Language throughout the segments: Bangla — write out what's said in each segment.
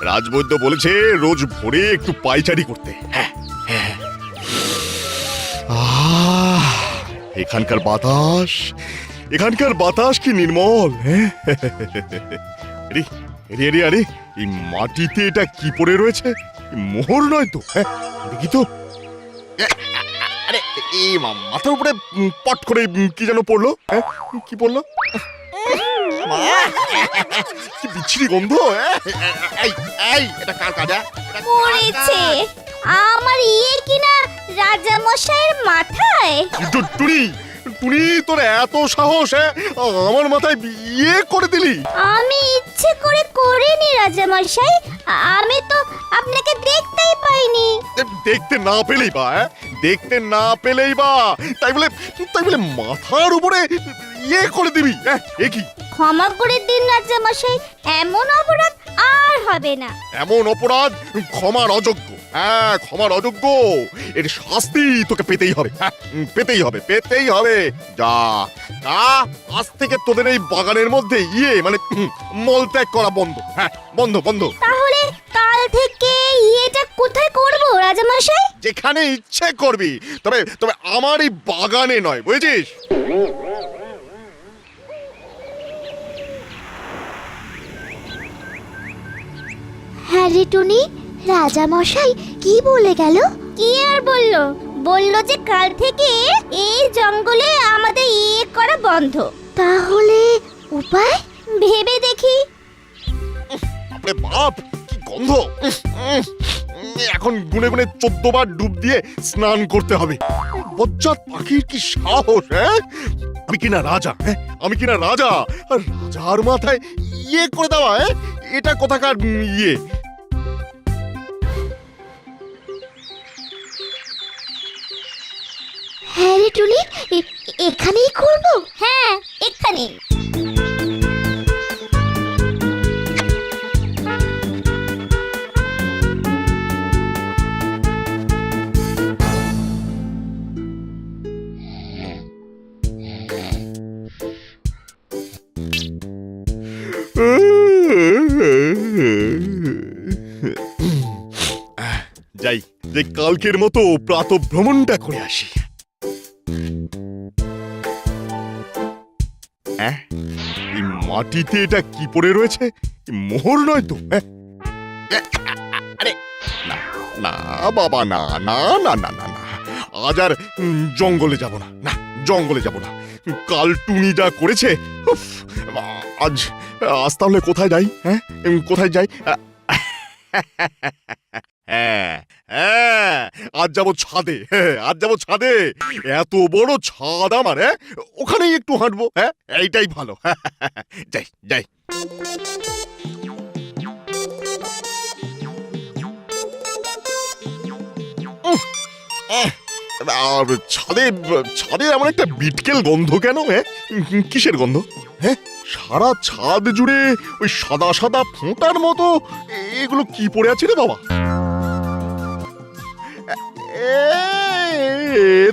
রাজবৈদ্য বলেছে রোজ ভোরে একটু পায়চারি করতে। হ্যাঁ হ্যাঁ, এখানকার বাতাস কি নির্মল। হ্যাঁ, আরে এই মাটিতে এটা কি পড়ে রয়েছে? মোহর নয় তো? হ্যাঁ দেখি তো। আরে এই মাথার উপরে পট করে কি যেন পড়লো? হ্যাঁ কি পড়লো? কি বিচ্ছিরি গন্ধ। এটা কার কাজ? পড়েছে আমার কিনা রাজা মশাইয়ের মাথায়। টুনি তোর এত সাহস? আমার মাথায় বিয়ে করে দিলি? আমি ইচ্ছে করে করিনি রাজা মশাই, আমি তো আপনাকে দেখতেই পাইনি। দেখতে না পেলেই বা তাই বলে মাথার উপরে ইয়ে করে দিবি? এ কি? ক্ষমা করে দিন রাজা মশাই, এমন অপরাধ আর হবে না। এমন অপরাধ ক্ষমার অযোগ্য। হ্যাঁ ক্ষমার অযোগ্য। এর শাস্তি তোকে পেতেই হবে। যা আজ থেকে তোদের এই বাগানের মধ্যে মানে মলত্যাগ করা বন্ধ। হ্যাঁ বন্ধ। তাহলে কাল থেকে এটা কোথায় করব রাজা মশাই? যেখানে ইচ্ছে করবি, তবে আমার এই বাগানে নয়, বুঝেছিস? হ্যাঁ রে টুনি, রাজা মশাই কি বলে গেল? কি আর বললো যে কাল থেকে এই জঙ্গলে আমাদের করা বন্ধ। তাহলে উপায় ভেবে দেখি। আরে বাপ কি গন্ধ! এখন গুনে 14 বার ডুব দিয়ে স্নান করতে হবে। বজ্জাত পাখির কি সাহস! হ্যাঁ আমি কিনা রাজা, আর রাজার মাথায় ইয়ে করে দেওয়া। এটা কোথাকার ইয়ে? হ্যাঁ রে টুনি, এখানেই করব। হ্যাঁ এখানেই। যাই যে কালকের মতো প্রাতঃভ্রমণটা করে আসি। এই মাটিতে এটা কি পড়ে রয়েছে? মোহর নয় তো? আরে না বাবা, না আজ আর জঙ্গলে যাব না। কাল টুনি যা করেছে, আজ তাহলে কোথায় যাই? কোথায় যাই? আজ যাবো ছাদে। এত বড় ছাদ আমার, ওখানেই একটু হাঁটবো। এইটাই ভালো। যাই। আর ছাদে এমন একটা বিটকেল গন্ধ কেন? কিসের গন্ধ? সারা ছাদ জুড়ে ওই সাদা ফোঁটার মতো এগুলো কি পড়ে আছে রে বাবা?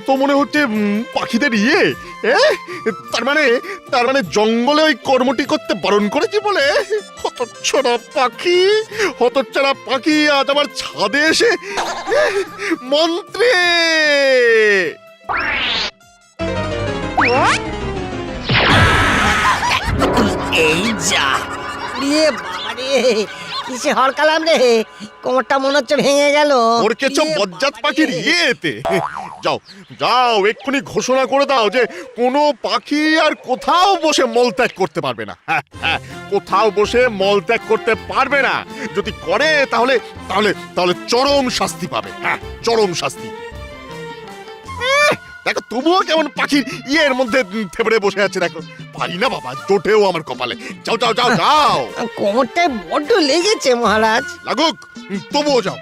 তো মনে হচ্ছে পাখিদের ইয়ে। তার মানে জঙ্গলে ওই কর্মটি করতে বারণ করেছি বলে হতচ্ছাড়া পাখি আজ আমার ছাদে এসে মন্ত্রে। এই যা রে বাবা রে, কিসে হড়কালাম রে, কোমরটা মনে হচ্ছে ভেঙে গেল। ওর কেছো বজ্জাত পাখির ইয়েতে। যাও এক্ষুনি ঘোষণা করে দাও যে কোনো পাখি আর কোথাও বসে মলত্যাগ করতে পারবে না। কোথাও বসে মলত্যাগ করতে পারবে না। যদি করে তাহলে চরম শাস্তি পাবে। চরম শাস্তি। দেখো তবুও কেমন পাখির ইয়ের মধ্যে থেবড়ে বসে আছে। দেখো পারি না বাবা, জোটেও আমার কপালে। যাও। কোমরটায় বড্ড লেগেছে মহারাজ। লাগুক, তবুও যাও।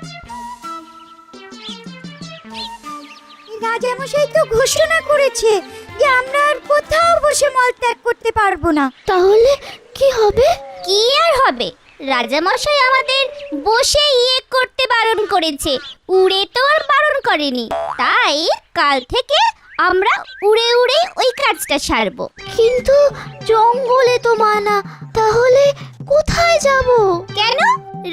রাজামশাই তো ঘোষণা করেছে যে আমরা আর কোথাও বসে মলত্যাগ করতে পারবো না। তাহলে কি হবে? কি আর হবে, রাজামশাই আমাদের বসে করতে বারণ করেছে, উড়ে তো আর বারণ করেনি। তাই কাল থেকে আমরা উড়ে উড়ে ওই কাজটা সারবো। কিন্তু জঙ্গলে তো মানা, তাহলে কোথায় যাব? কেন?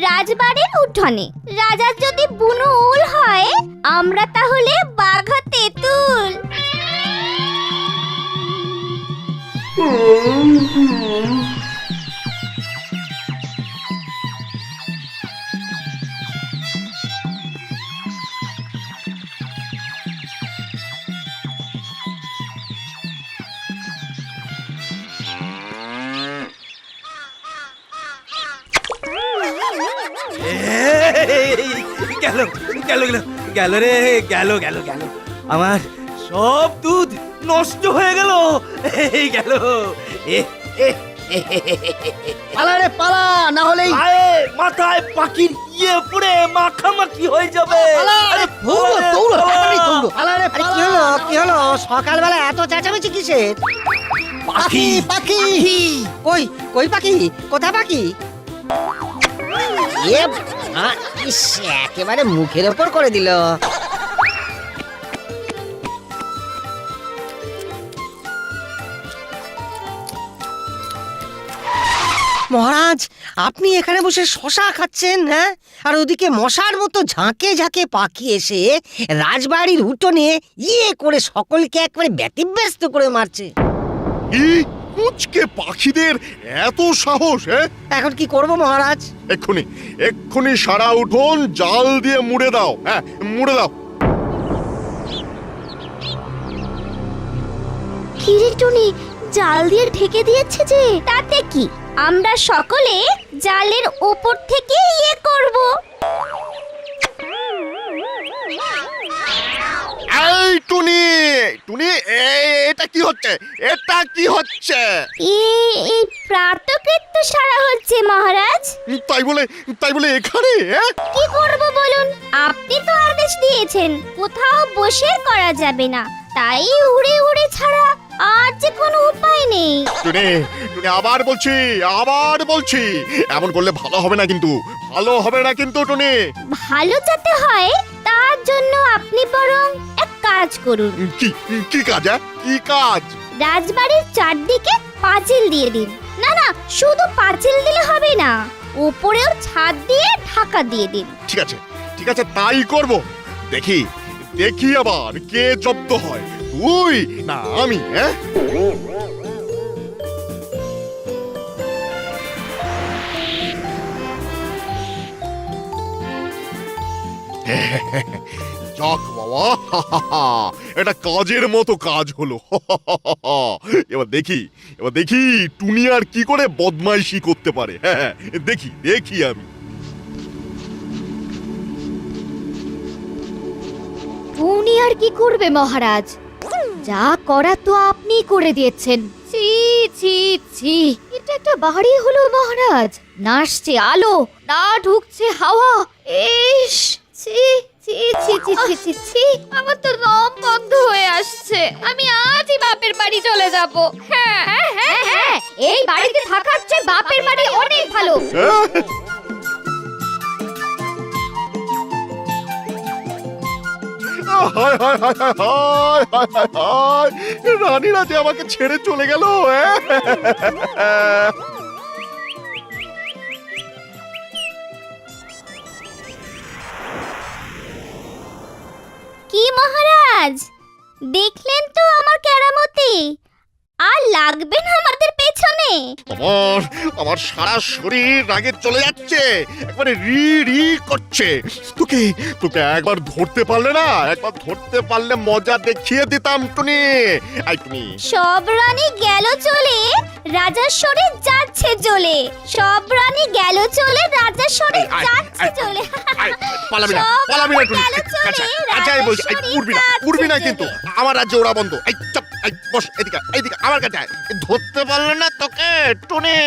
রাজবাড়ির উঠোনে। রাজার যদি বুনুল হয়, আমরা তাহলে বাঘা তেঁতুল। গেল গেল গেল গেল রে, গেল গেল গেল, আমার সব দুধ নষ্ট হয়ে গেল। এই গেল, এ এ পালা রে পালা, না হলেই আরে মাথায় পাখির পড়ে মাখামাখি হয়ে যাবে। আরে দৌড়ো দৌড়ো, তাড়াতাড়ি দৌড়ো। আরে কি হলো কি হলো, সকালবেলা এত চেঁচামেচি কিসের? পাখি পাখি কই কই পাখি, কোথা পাখি? ইস, একেবারে মুখের ওপর করে দিল। মহারাজ, আপনি এখানে বসে শশা খাচ্ছেন, হ্যাঁ? আর ওদিকে মশার মতো ঝাঁকে ঝাঁকে পাখি এসে রাজবাড়ির উঠোনে করে সকলকে একবারে ব্যতিব্যস্ত করে মারছে। কি কুচকে পাখিদের এত সাহস? এখন কি করব মহারাজ? এক্ষুনি এক্ষুনি সারা উঠোন জাল দিয়ে মুড়ে দাও। হ্যাঁ, মুড়ে দাও। কি রে টুনি, জাল দিয়ে ঢেকে দিয়েছে যে, তাতে কি? আমরা সকলে জালের ওপর থেকে করব। এই টুনি, টুনি, এটা কি হচ্ছে? এটা কি হচ্ছে? এই প্রাতকৃত্য সারা হচ্ছে মহারাজ। তাই বলে এখানে? কি করব বলুন? আপনি তো আদেশ দিয়েছেন কোথাও বসে করা যাবে না, তাই উড়ে উড়ে ছাড়া আর যে কোনো উপায় নেই। টুনি, টুনি, আবার বলছি, এমন করলে ভালো হবে না কিন্তু, ভালো হবে না কিন্তু টুনি। ভালো যাতে হয় তার জন্য আপনি বরং এক কাজ করুন। কি কাজ? কি কাজ? রাজবাড়ির চারদিকে পাঁচিল দিয়ে দিন। না না, শুধু পাঁচিল দিলে হবে না, উপরেও ছাদ দিয়ে ঢাকা দিয়ে দিন। ঠিক আছে, তাই করব। দেখি আবার কে জব্দ হয়, তুই না আমি? যাক বাবা, এটা কাজের মতো কাজ হলো। এবার দেখি টুনি আর কি করে বদমাইশি করতে পারে। হ্যাঁ, দেখি আমি। টুনি আর কি করবে মহারাজ? যা করা তো আপনি করে দিয়েছেন। ছি ছি ছি, এটা একটা বাড়ি হলো মহারাজ? না আসছে আলো, না ঢুকছে হাওয়া। ইস, ছি ছি ছি ছি ছি ছি ছি, আমার তো দম বন্ধ হয়ে আসছে। আমি আজই বাপের বাড়ি চলে যাব। হ্যাঁ হ্যাঁ হ্যাঁ, এই বাড়িতে থাকার চেয়ে বাপের বাড়ি অনেক ভালো। রানীরা যে আমাকে ছেড়ে চলে গেল। কি মহারাজ, দেখলেন তো আমার কেরামতি? আর লাগবে না আমাদের পেছনে? আমার সারা শরীর রাগে চলে যাচ্ছে, একবারে রি করছে। তোকে একবার ধরতে পারলে না, একবার ধরতে পারলে মজা দেখিয়ে দিতাম টুনি। আই টুনি, সব রানী গেল চলে, রাজার শরীর যাচ্ছে জ্বলে। সব রানী গেল চলে, রাজার শরীর যাচ্ছে জ্বলে। পালাবি না টুনি। আচ্ছা, বলছি, উড়বি না কিন্তু, আমার রাজ্যে ওরা বন্ধ। এই চপ, বস এদিকে আমার কাছে। ধরতে পারলে না তোকে টুনি।